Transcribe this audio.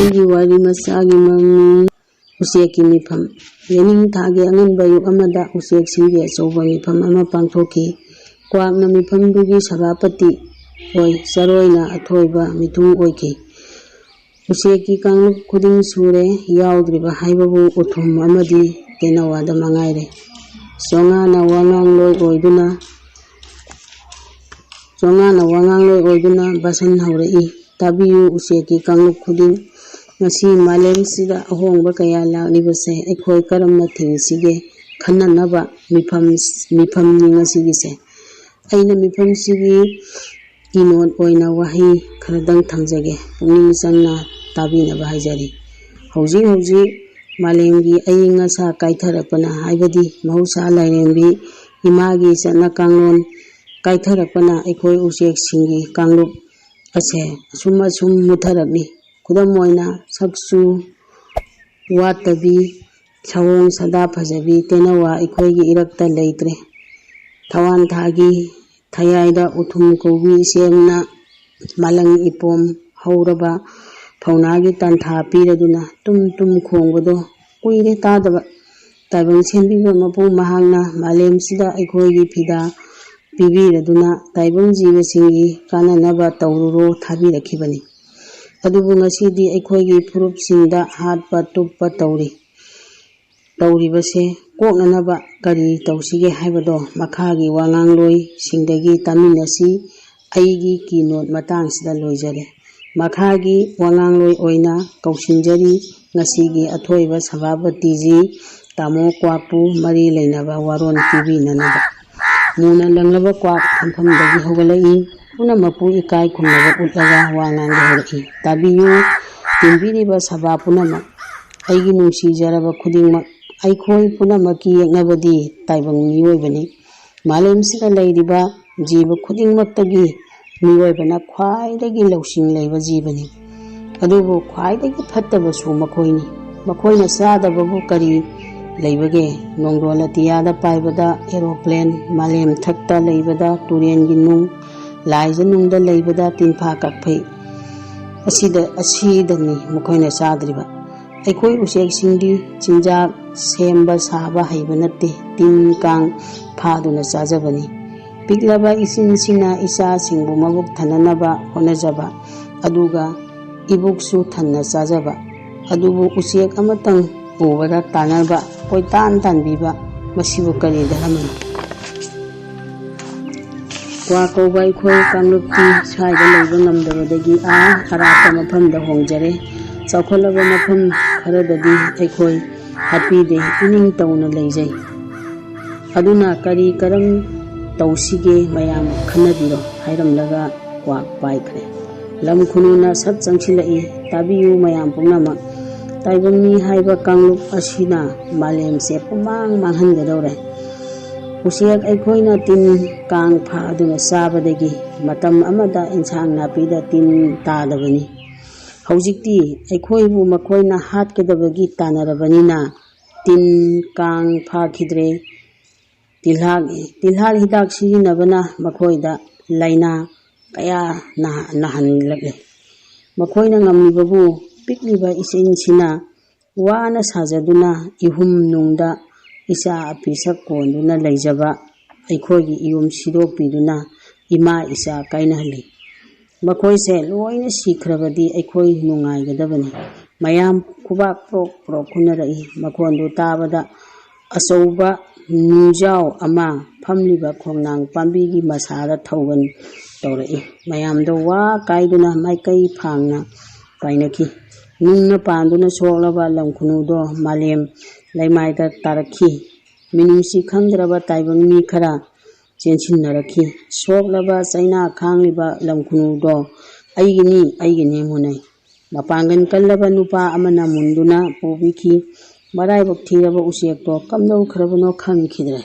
ꯑꯩꯒꯤ ꯋꯥꯔꯤ ꯃꯆꯥꯒꯤ ꯃꯃꯤꯡ ꯎꯆꯦꯛꯀꯤ ꯃꯤꯐꯝ꯫ ꯌꯦꯅꯤꯡꯊꯥꯒꯤ ꯑꯉꯟꯕ ꯑꯌꯨꯛ ꯑꯃꯗ ꯎꯆꯦꯛꯁꯤꯡꯒꯤ ꯑꯆꯧꯕ ꯃꯤꯐꯝ ꯑꯃ ꯄꯥꯡꯊꯣꯛꯈꯤ꯫ ꯀ꯭ꯋꯥꯛꯅ ꯃꯤꯐꯝꯗꯨꯒꯤ ꯁꯚꯥꯄꯇꯤ ꯑꯣꯏ, ꯆꯔꯣꯏꯅ ꯑꯊꯣꯏꯕ ꯃꯤꯊꯨꯡ ꯑꯣꯏꯈꯤ꯫ ꯎꯆꯦꯛꯀꯤ ꯀꯥꯡꯂꯨꯞ ꯈꯨꯗꯤꯡ ꯁꯨꯔꯦ, ꯌꯥꯎꯗ꯭ꯔꯤꯕ ꯍꯥꯏꯕꯕꯨ ꯎꯊꯨꯝ ꯑꯃꯗꯤ ꯇꯦꯅꯋꯥꯗ ꯃꯉꯥꯏꯔꯦ꯫ ꯆꯣꯉꯥꯅ ꯋꯥꯉꯥꯡꯂꯣꯏ ꯑꯣꯏꯗꯨꯅ ꯚꯥꯁꯟ ꯍꯧꯔꯛꯏ꯫ ꯇꯥꯕꯤꯌꯨ ꯎꯆꯦꯛꯀꯤ ꯀꯥꯡꯂꯨꯞ ꯈꯨꯗꯤꯡ, ꯉꯁꯤ ꯃꯥꯂꯦꯝꯁꯤꯗ ꯑꯍꯣꯡꯕ ꯀꯌꯥ ꯂꯥꯛꯂꯤꯕꯁꯦ ꯑꯩꯈꯣꯏ ꯀꯔꯝꯅ ꯊꯤꯡꯁꯤꯒꯦ ꯈꯟꯅꯅꯕ ꯃꯤꯐꯝꯅꯤ ꯉꯁꯤꯒꯤꯁꯦ꯫ ꯑꯩꯅ ꯃꯤꯐꯝꯁꯤꯒꯤ ꯀꯤꯅꯣꯠ ꯑꯣꯏꯅ ꯋꯥꯍꯩ ꯈꯔꯗꯪ ꯊꯝꯖꯒꯦ, ꯄꯨꯛꯅꯤꯡ ꯆꯪꯅ ꯇꯥꯕꯤꯅꯕ ꯍꯥꯏꯖꯔꯤ꯫ ꯍꯧꯖꯤꯛ ꯍꯧꯖꯤꯛ ꯃꯥꯂꯦꯝꯒꯤ ꯑꯏꯪ ꯑꯁꯥ ꯀꯥꯏꯊꯔꯛꯄꯅ, ꯍꯥꯏꯕꯗꯤ ꯃꯍꯧꯁꯥ ꯂꯥꯏꯔꯦꯝꯕꯤ ꯏꯃꯥꯒꯤ ꯆꯠꯅ ꯀꯥꯡꯂꯣꯟ ꯀꯥꯏꯊꯔꯛꯄꯅ ꯑꯩꯈꯣꯏ ꯎꯆꯦꯛꯁꯤꯡꯒꯤ ꯀꯥꯡꯂꯨꯞ ꯑꯁꯦ ꯑꯁꯨꯝ ꯃꯨꯠꯊꯔꯛꯂꯤ꯫ ꯈꯨꯗꯝ ꯑꯣꯏꯅ ꯁꯛꯆꯨ ꯋꯥꯠꯇꯕꯤ, ꯁꯑꯣꯡ ꯁꯥꯗꯥ ꯐꯖꯕꯤ ꯇꯦꯅꯋꯥ ꯑꯩꯈꯣꯏꯒꯤ ꯏꯔꯛꯇ ꯂꯩꯇ꯭ꯔꯦ꯫ ꯊꯋꯥꯟꯊꯥꯒꯤ ꯊꯌꯥꯏꯗ ꯎꯊꯨꯝ ꯀꯧꯕꯤ ꯏꯆꯦꯝꯅ ꯃꯥꯂꯪ ꯏꯄꯣꯝ ꯍꯧꯔꯕ ꯐꯧꯅꯥꯒꯤ ꯇꯥꯟꯊꯥ ꯄꯤꯔꯗꯨꯅ ꯇꯨꯝ ꯇꯨꯝ ꯈꯣꯡꯕꯗꯣ ꯀꯨꯏꯔꯦ ꯇꯥꯗꯕ꯫ ꯇꯥꯏꯕꯪ ꯁꯦꯝꯕꯤꯕ ꯃꯄꯨ ꯃꯍꯥꯛꯅ ꯃꯥꯂꯦꯝꯁꯤꯗ ꯑꯩꯈꯣꯏꯒꯤ ꯐꯤꯗꯥ ꯄꯤꯕꯤꯔꯗꯨꯅ ꯇꯥꯏꯕꯪ ꯖꯤꯕꯁꯤꯡꯒꯤ ꯀꯥꯟꯅꯅꯕ ꯇꯧꯔꯨꯔꯣ ꯊꯥꯕꯤꯔꯛꯈꯤꯕꯅꯤ꯫ ꯑꯗꯨꯕꯨ ꯉꯁꯤꯗꯤ ꯑꯩꯈꯣꯏꯒꯤ ꯐꯨꯔꯨꯞꯁꯤꯡꯗ ꯍꯥꯠꯄ ꯇꯨꯞꯄ ꯇꯧꯔꯤꯕꯁꯦ ꯀꯣꯛꯅꯅꯕ ꯀꯔꯤ ꯇꯧꯁꯤꯒꯦ ꯍꯥꯏꯕꯗꯣ ꯃꯈꯥꯒꯤ ꯋꯥꯉꯥꯡꯂꯣꯏꯁꯤꯡꯗꯒꯤ ꯇꯥꯃꯤꯟꯅꯁꯤ꯫ ꯑꯩꯒꯤ ꯀꯤꯅꯣꯠ ꯃꯇꯥꯡꯁꯤꯗ ꯂꯣꯏꯖꯔꯦ꯫ ꯃꯈꯥꯒꯤ ꯋꯥꯉꯥꯡꯂꯣꯏ ꯑꯣꯏꯅ ꯀꯧꯁꯤꯟꯖꯔꯤ ꯉꯁꯤꯒꯤ ꯑꯊꯣꯏꯕ ꯁꯚꯥꯄꯇꯤꯖꯤ ꯇꯥꯃꯣ ꯀ꯭ꯋꯥꯛꯄꯨ ꯃꯔꯤ ꯂꯩꯅꯕ ꯋꯥꯔꯣꯜ ꯄꯤꯕꯤꯅꯅꯕ꯫ ꯃꯨꯅ ꯂꯪꯂꯕ ꯀ꯭ꯋꯥꯛ ꯐꯝꯐꯝꯗꯒꯤ ꯍꯧꯒꯠꯂꯛꯏ, ꯄꯨꯝꯅꯃꯛꯄꯨ ꯏꯀꯥꯏ ꯈꯨꯝꯅꯕ ꯎꯠꯂꯒ ꯋꯥ ꯉꯥꯡꯕ ꯍꯧꯔꯛꯏ꯫ ꯇꯥꯕꯤꯌꯨ ꯇꯤꯟꯕꯤꯔꯤꯕ ꯁꯚꯥ ꯄꯨꯝꯅꯃꯛ, ꯑꯩꯒꯤ ꯅꯨꯡꯁꯤꯖꯔꯕ ꯈꯨꯗꯤꯡꯃꯛ, ꯑꯩꯈꯣꯏ ꯄꯨꯝꯅꯃꯛꯀꯤ ꯌꯦꯛꯅꯕꯗꯤ ꯇꯥꯏꯕꯪ ꯃꯤꯑꯣꯏꯕꯅꯤ꯫ ꯃꯥꯂꯦꯝꯁꯤꯗ ꯂꯩꯔꯤꯕ ꯖꯤꯕ ꯈꯨꯗꯤꯡꯃꯛꯇꯒꯤ ꯃꯤꯑꯣꯏꯕꯅ ꯈ꯭ꯋꯥꯏꯗꯒꯤ ꯂꯧꯁꯤꯡ ꯂꯩꯕ ꯖꯤꯕꯅꯤ꯫ ꯑꯗꯨꯕꯨ ꯈ꯭ꯋꯥꯏꯗꯒꯤ ꯐꯠꯇꯕꯁꯨ ꯃꯈꯣꯏꯅꯤ꯫ ꯃꯈꯣꯏꯅ ꯆꯥꯗꯕꯕꯨ ꯀꯔꯤ ꯂꯩꯕꯒꯦ? ꯅꯣꯡꯗꯣꯜ ꯑꯇꯤꯌꯥꯗ ꯄꯥꯏꯕꯗ ꯑꯦꯔꯣꯄ꯭ꯂꯦꯟ, ꯃꯥꯂꯦꯝ ꯊꯛꯇ ꯂꯩꯕꯗ ꯇꯨꯔꯦꯟꯒꯤ ꯅꯨꯡ, ꯂꯥꯏꯖꯅꯨꯡꯗ ꯂꯩꯕꯗ ꯇꯤꯟꯐꯥ ꯀꯥꯛꯐꯩ, ꯑꯁꯤꯗꯅꯤ ꯃꯈꯣꯏꯅ ꯆꯥꯗ꯭ꯔꯤꯕ꯫ ꯑꯩꯈꯣꯏ ꯎꯆꯦꯛꯁꯤꯡꯗꯤ ꯆꯤꯟꯖꯥꯛ ꯁꯦꯝꯕ ꯁꯥꯕ ꯍꯩꯕ ꯅꯠꯇꯦ, ꯇꯤꯟ ꯀꯥꯡ ꯐꯥꯗꯨꯅ ꯆꯥꯖꯕꯅꯤ꯫ ꯄꯤꯛꯂꯕ ꯏꯆꯤꯟꯁꯤꯅ ꯏꯆꯥꯁꯤꯡꯕꯨ ꯃꯕꯨꯛ ꯊꯟꯅꯅꯕ ꯍꯣꯠꯅꯖꯕ, ꯑꯗꯨꯒ ꯏꯕꯨꯛꯁꯨ ꯊꯟꯅ ꯆꯥꯖꯕ꯫ ꯑꯗꯨꯕꯨ ꯎꯆꯦꯛ ꯑꯃꯇꯪ ꯎꯕꯗ ꯇꯥꯟꯅꯕ, ꯀꯣꯏꯇꯥꯟ ꯇꯥꯟꯕꯤꯕ, ꯃꯁꯤꯕꯨ ꯀꯔꯤ ꯙꯔꯃꯅꯣ? ꯀ꯭ꯋꯥꯛ ꯀꯧꯕ ꯑꯩꯈꯣꯏ ꯀꯥꯡꯂꯨꯞꯇꯤ ꯁ꯭ꯋꯥꯏꯗ ꯂꯩꯕ ꯉꯝꯗꯕꯗꯒꯤ ꯑꯔꯥꯞꯄ ꯃꯐꯝꯗ ꯍꯣꯡꯖꯔꯦ꯫ ꯆꯥꯎꯈꯠꯂꯕ ꯃꯐꯝ ꯈꯔꯗꯗꯤ ꯑꯩꯈꯣꯏ ꯍꯥꯠꯄꯤꯗꯦ, ꯏꯅꯤꯡ ꯇꯧꯅ ꯂꯩꯖꯩ꯫ ꯑꯗꯨꯅ ꯀꯔꯝ ꯇꯧꯁꯤꯒꯦ ꯃꯌꯥꯝ ꯈꯟꯅꯕꯤꯔꯣ ꯍꯥꯏꯔꯝꯂꯒ ꯀ꯭ꯋꯥꯛ ꯄꯥꯏꯈ꯭ꯔꯦ꯫ ꯂꯝ ꯈꯨꯅꯨꯅ ꯁꯠ ꯆꯪꯁꯤꯜꯂꯛꯏ꯫ ꯇꯥꯕꯤꯌꯨ ꯃꯌꯥꯝ ꯄꯨꯝꯅꯃꯛ, ꯇꯥꯏꯕꯪ ꯃꯤ ꯍꯥꯏꯕ ꯀꯥꯡꯂꯨꯞ ꯑꯁꯤꯅ ꯃꯥꯂꯦꯝꯁꯦ ꯄꯨꯝꯃꯥꯡ ꯃꯥꯡꯍꯟꯒꯗꯧꯔꯦ꯫ ꯎꯆꯦꯛ ꯑꯩꯈꯣꯏꯅ ꯇꯤꯟ ꯀꯥꯡ ꯐꯥꯗꯨꯅ ꯆꯥꯕꯗꯒꯤ ꯃꯇꯝ ꯑꯃꯗ ꯏꯟꯁꯥꯡ ꯅꯥꯄꯤꯗ ꯇꯤꯟ ꯇꯥꯗꯕꯅꯤ꯫ ꯍꯧꯖꯤꯛꯇꯤ ꯑꯩꯈꯣꯏꯕꯨ ꯃꯈꯣꯏꯅ ꯍꯥꯠꯀꯗꯕꯒꯤ ꯇꯥꯟꯅꯔꯕꯅꯤꯅ ꯇꯤꯟ ꯀꯥꯡ ꯐꯥꯈꯤꯗ꯭ꯔꯦ꯫ ꯇꯤꯜꯍꯥꯠ ꯍꯤꯗꯥꯛ ꯁꯤꯖꯤꯟꯅꯕꯅ ꯃꯈꯣꯏꯗ ꯂꯥꯏꯅꯥ ꯀꯌꯥ ꯅꯥꯍꯜꯂꯛꯂꯦ꯫ ꯃꯈꯣꯏꯅ ꯉꯝꯂꯤꯕꯕꯨ ꯄꯤꯛꯂꯤꯕ ꯏꯆꯤꯟꯁꯤꯅ ꯋꯥꯅ ꯁꯥꯖꯗꯨꯅ ꯏꯍꯨꯝ ꯅꯨꯡꯗ ꯏꯆꯥ ꯑꯄꯤꯁꯛ ꯀꯣꯟꯗꯨꯅ ꯂꯩꯖꯕ ꯑꯩꯈꯣꯏꯒꯤ ꯏꯌꯨꯝ ꯁꯤꯗꯣꯛꯄꯤꯗꯨꯅ ꯏꯃꯥ ꯏꯆꯥ ꯀꯥꯏꯅꯍꯜꯂꯤ꯫ ꯃꯈꯣꯏꯁꯦ ꯂꯣꯏꯅ ꯁꯤꯈ꯭ꯔꯕꯗꯤ ꯑꯩꯈꯣꯏ ꯅꯨꯡꯉꯥꯏꯒꯗꯕꯅꯤ꯫ ꯃꯌꯥꯝ ꯈꯨꯕꯥꯛ ꯄ꯭ꯔꯣꯛ ꯄ꯭ꯔꯣꯛ ꯈꯨꯅꯔꯛꯏ꯫ ꯃꯈꯣꯟꯗꯨ ꯇꯥꯕꯗ ꯑꯆꯧꯕ ꯅꯨꯡꯖꯥꯎ ꯑꯃ ꯐꯝꯂꯤꯕ ꯈꯣꯡꯅꯥꯡ ꯄꯥꯝꯕꯤꯒꯤ ꯃꯁꯥꯗ ꯊꯧꯒꯟ ꯇꯧꯔꯛꯏ꯫ ꯃꯌꯥꯝꯗꯣ ꯋꯥ ꯀꯥꯏꯗꯨꯅ ꯃꯥꯏꯀꯩ ꯐꯥꯡꯅ ꯄꯥꯏꯅꯈꯤ꯫ ꯅꯨꯡꯅ ꯄꯥꯟꯗꯨꯅ ꯁꯣꯛꯂꯕ ꯂꯝꯈꯨꯅꯨꯗꯣ ꯃꯥꯂꯦꯝ ꯂꯩꯃꯥꯏꯗ ꯇꯥꯔꯛꯈꯤ꯫ ꯃꯤꯅꯨꯡꯁꯤ ꯈꯪꯗ꯭ꯔꯕ ꯇꯥꯏꯕꯪ ꯃꯤ ꯈꯔ ꯆꯦꯟꯁꯤꯟꯅꯔꯛꯈꯤ꯫ ꯁꯣꯛꯂꯕ ꯆꯩꯅꯥ ꯈꯥꯡꯂꯤꯕ ꯂꯝꯈꯨꯅꯨꯗꯣ ꯑꯩꯒꯤꯅꯤ ꯃꯨꯟꯅꯩ꯫ ꯃꯄꯥꯡꯒꯜ ꯀꯜꯂꯕ ꯅꯨꯄꯥ ꯑꯃꯅ ꯃꯨꯟꯗꯨꯅ ꯄꯨꯕꯤꯈꯤ꯫ ꯃꯔꯥꯏꯕꯛ ꯊꯤꯔꯕ ꯎꯆꯦꯛꯇꯣ ꯀꯝꯗꯧꯈ꯭ꯔꯕꯅꯣ ꯈꯪꯈꯤꯗ꯭ꯔꯦ꯫